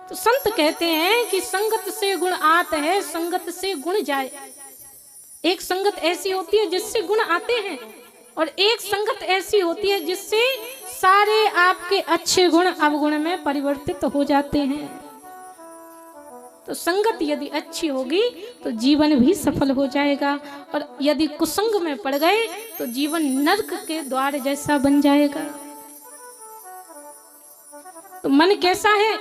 तो संत कहते हैं कि संगत से गुण आत है, संगत से गुण जाए। एक संगत ऐसी होती है जिससे गुण आते हैं, और एक संगत ऐसी होती है जिससे सारे आपके अच्छे गुण अवगुण में परिवर्तित हो जाते हैं। तो संगत यदि अच्छी होगी तो जीवन भी सफल हो जाएगा, और यदि कुसंग में पड़ गए तो जीवन नरक के द्वार जैसा बन जाएगा। तो मन कैसा है?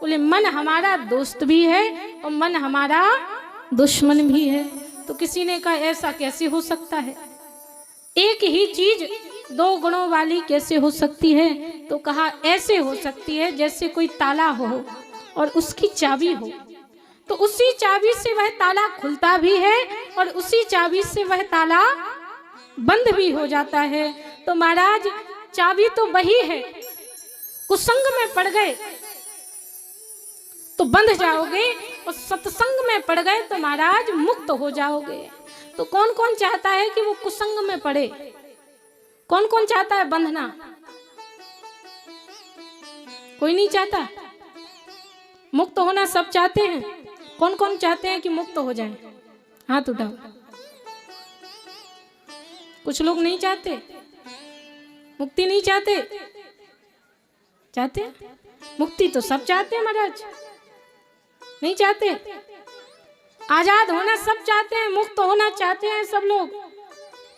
बोले मन हमारा दोस्त भी है और मन हमारा दुश्मन भी है। तो किसी ने कहा ऐसा कैसे हो सकता है, एक ही चीज दो गुणों वाली कैसे हो सकती है? तो कहा ऐसे हो सकती है जैसे कोई ताला हो और उसकी चाबी हो, तो उसी चाबी से वह ताला खुलता भी है और उसी चाबी से वह ताला बंद भी हो जाता है। तो महाराज चाबी तो वही है, कुसंग में पड़ गए तो बंध जाओगे और सत्संग में पड़ गए तो महाराज मुक्त हो जाओगे। तो कौन कौन चाहता है कि वो कुसंग में पड़े? कौन कौन चाहता है बंधना? कोई नहीं चाहता। मुक्त होना सब चाहते हैं। कौन कौन चाहते हैं कि मुक्त हो जाएं? हाथ उठाओ। कुछ लोग नहीं चाहते, मुक्ति नहीं चाहते। चाहते मुक्ति तो सब चाहते हैं महाराज, नहीं चाहते। आजाद होना सब चाहते हैं, मुक्त होना चाहते हैं सब लोग,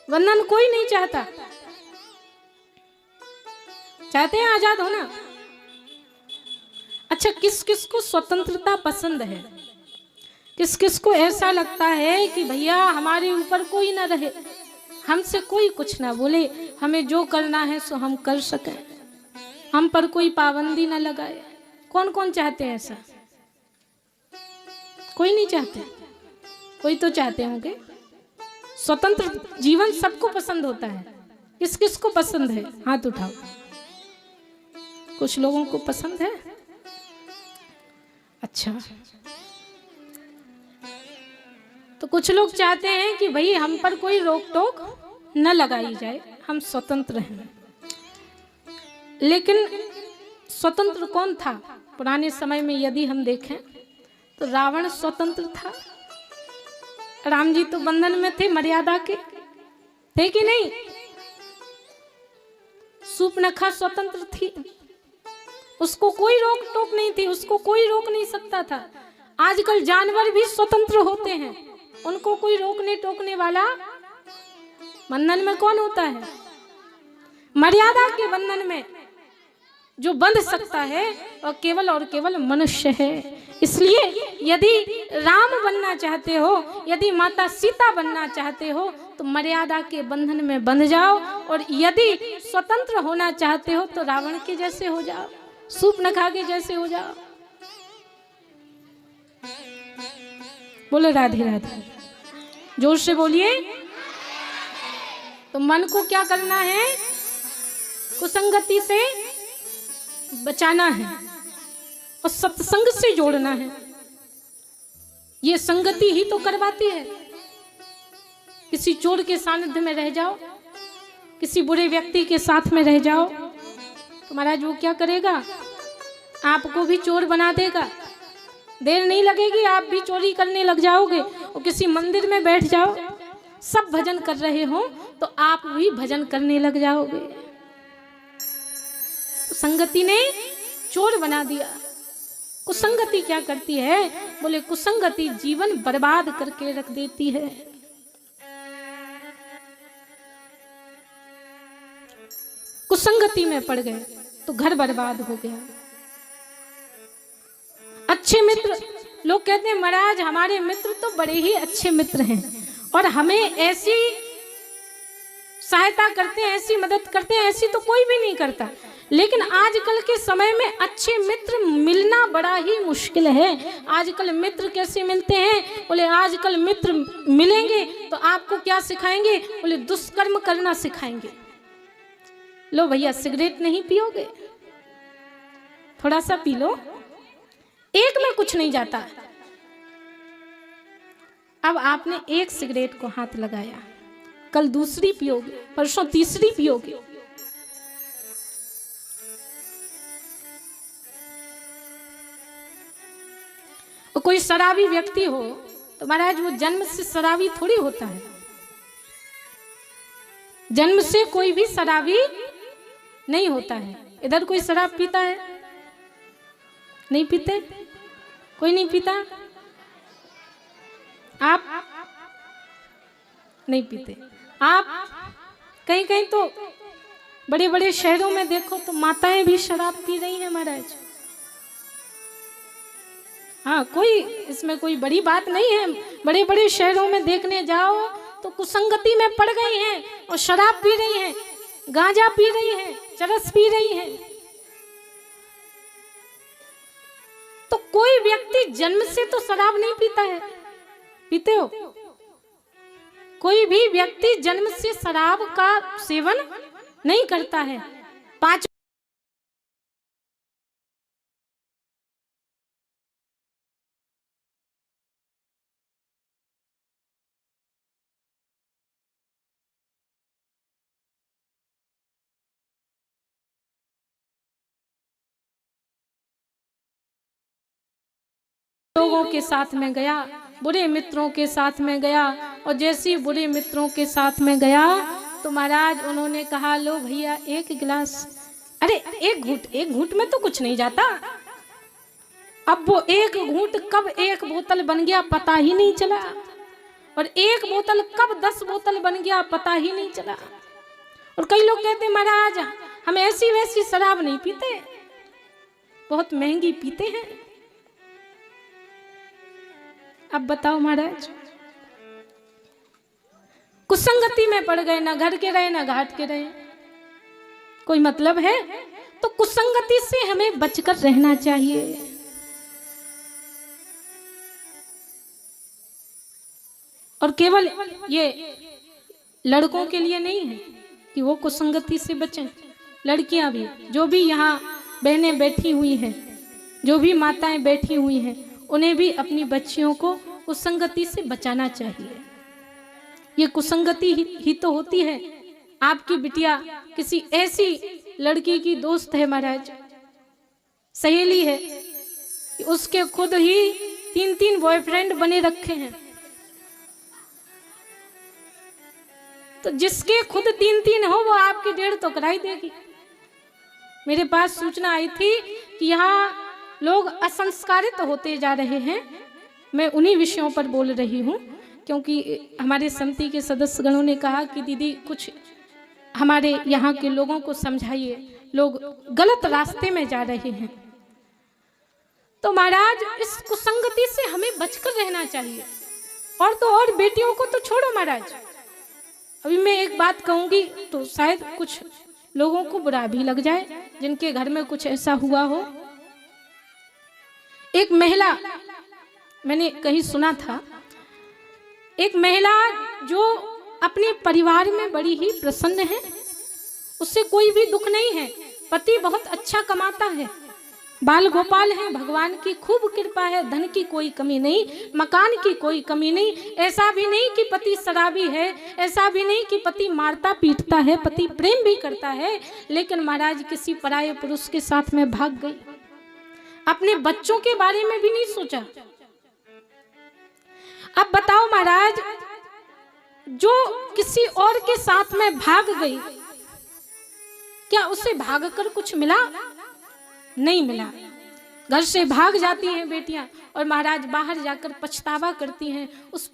बंधन कोई नहीं चाहता। चाहते हैं आजाद होना। अच्छा, किस किस को स्वतंत्रता पसंद है? किस किस को ऐसा लगता है कि भैया हमारे ऊपर कोई ना रहे, हमसे कोई कुछ ना बोले, हमें जो करना है सो हम कर सकें, हम पर कोई पाबंदी ना लगाए? कौन कौन चाहते हैं ऐसा? कोई नहीं चाहते, कोई तो चाहते होंगे। स्वतंत्र जीवन सबको पसंद होता है। किस किस को पसंद है? हाथ उठाओ। कुछ लोगों को पसंद है। अच्छा, तो कुछ लोग चाहते हैं कि भाई हम पर कोई रोक टोक न लगाई जाए, हम स्वतंत्र हैं। लेकिन स्वतंत्र कौन था? पुराने समय में यदि हम देखें तो रावण स्वतंत्र था। राम जी तो बंधन में थे, मर्यादा के थे कि नहीं? सूर्पनखा स्वतंत्र थी, उसको कोई रोक टोक नहीं थी, उसको कोई रोक नहीं सकता था। आजकल जानवर भी स्वतंत्र होते हैं, उनको कोई रोकने टोकने वाला बंधन में कौन होता है? मर्यादा के बंधन में जो बंध सकता है और केवल मनुष्य है। इसलिए यदि राम बनना चाहते हो, यदि माता सीता बनना चाहते हो तो मर्यादा के बंधन में बंध जाओ, और यदि स्वतंत्र होना चाहते हो तो रावण के जैसे हो जाओ, सूर्पनखा के जैसे हो जाओ। बोलो राधे राधे, जोर से बोलिए। तो मन को क्या करना है? कुसंगति से बचाना है और सत्संग से जोड़ना है। ये संगति ही तो करवाती है। किसी चोर के सानिध्य में रह जाओ, किसी बुरे व्यक्ति के साथ में रह जाओ तो महाराज वो क्या करेगा? आपको भी चोर बना देगा। देर नहीं लगेगी, आप भी चोरी करने लग जाओगे। और किसी मंदिर में बैठ जाओ, सब भजन कर रहे हो तो आप भी भजन करने लग जाओगे। तो संगति ने चोर बना दिया। कुसंगति क्या करती है? बोले कुसंगति जीवन बर्बाद करके रख देती है। कुसंगति में पड़ गए तो घर बर्बाद हो गया। अच्छे मित्र, लोग कहते हैं महाराज हमारे मित्र तो बड़े ही अच्छे मित्र हैं और हमें ऐसी सहायता करते हैं, ऐसी मदद करते हैं, ऐसी तो कोई भी नहीं करता। लेकिन आजकल के समय में अच्छे मित्र मिलना बड़ा ही मुश्किल है। आजकल मित्र कैसे मिलते हैं? बोले आजकल मित्र मिलेंगे तो आपको क्या सिखाएंगे? बोले दुष्कर्म करना सिखाएंगे। लो भैया सिगरेट नहीं पियोगे? थोड़ा सा पी लो, एक में कुछ नहीं जाता। अब आपने एक सिगरेट को हाथ लगाया, कल दूसरी पियोगे, परसों तीसरी पियोगे। कोई शराबी व्यक्ति हो तो महाराज वो जन्म से शराबी थोड़ी होता है। जन्म से कोई भी शराबी नहीं होता है। इधर कोई शराब पीता है? नहीं पीते? कोई नहीं पीता? आप नहीं पीते? आप कहीं कहीं तो बड़े बड़े शहरों में देखो तो माताएं भी शराब पी रही हैं महाराज। हाँ, कोई इसमें कोई बड़ी बात नहीं है। बड़े बड़े शहरों में देखने जाओ तो कुसंगति में पड़ गई हैं और शराब पी रही हैं, गांजा पी रही हैं, चरस पी रही हैं। तो कोई व्यक्ति जन्म से तो शराब नहीं पीता है। पीते हो? कोई भी व्यक्ति जन्म से शराब का सेवन नहीं करता है। 5 लोगों के साथ में गया, बुरे मित्रों के साथ में गया, और जैसे बुरे मित्रों के साथ में गया तो महाराज उन्होंने कहा, लो भैया एक गिलास। अरे एक घूंट में तो कुछ नहीं जाता। अब वो एक घूंट कब एक बोतल बन गया पता ही नहीं चला, और एक बोतल कब 10 बोतल बन गया पता ही नहीं चला। और कई लोग कहते महाराज हम ऐसी वैसी शराब नहीं पीते, बहुत महंगी पीते हैं। अब बताओ महाराज, कुसंगति में पड़ गए, ना घर के रहे ना घाट के रहे, कोई मतलब है? तो कुसंगति से हमें बचकर रहना चाहिए। और केवल ये लड़कों के लिए नहीं है कि वो कुसंगति से बचें, लड़कियां भी, जो भी यहाँ बहनें बैठी हुई हैं, जो भी माताएं बैठी हुई हैं, उन्हें भी अपनी बच्चियों को कुसंगति से बचाना चाहिए। ये कुसंगति ही तो होती है। आपकी बिटिया किसी ऐसी लड़की की दोस्त है महाराज, सहेली है, उसके खुद ही 3-3 बॉयफ्रेंड बने रखे हैं। तो जिसके खुद 3-3 हो वो आपकी 1.5 तो कराई देगी। मेरे पास सूचना आई थी कि यहाँ लोग असंस्कारित होते जा रहे हैं। मैं उन्हीं विषयों पर बोल रही हूँ, क्योंकि हमारे समिति के सदस्यगणों ने कहा कि दीदी कुछ हमारे यहाँ के लोगों को समझाइए, लोग गलत रास्ते में जा रहे हैं। तो महाराज इस कुसंगति से हमें बचकर रहना चाहिए। और तो और बेटियों को तो छोड़ो महाराज, अभी मैं एक बात कहूँगी तो शायद कुछ लोगों को बुरा भी लग जाए, जिनके घर में कुछ ऐसा हुआ हो। एक महिला, मैंने कहीं सुना था, एक महिला जो अपने परिवार में बड़ी ही प्रसन्न है, उससे कोई भी दुख नहीं है, पति बहुत अच्छा कमाता है, बाल गोपाल है, भगवान की खूब कृपा है, धन की कोई कमी नहीं, मकान की कोई कमी नहीं। ऐसा भी नहीं कि पति शराबी है, ऐसा भी नहीं कि पति मारता पीटता है, पति प्रेम भी करता है, लेकिन महाराज किसी पराये पुरुष के साथ में भाग गई। अपने बच्चों के बारे में भी नहीं सोचा। अब बताओ महाराज, जो किसी और के साथ में भाग गई, क्या उसे भागकर कुछ मिला? नहीं मिला। घर से भाग जाती हैं बेटियां और महाराज बाहर जाकर पछतावा करती हैं। उस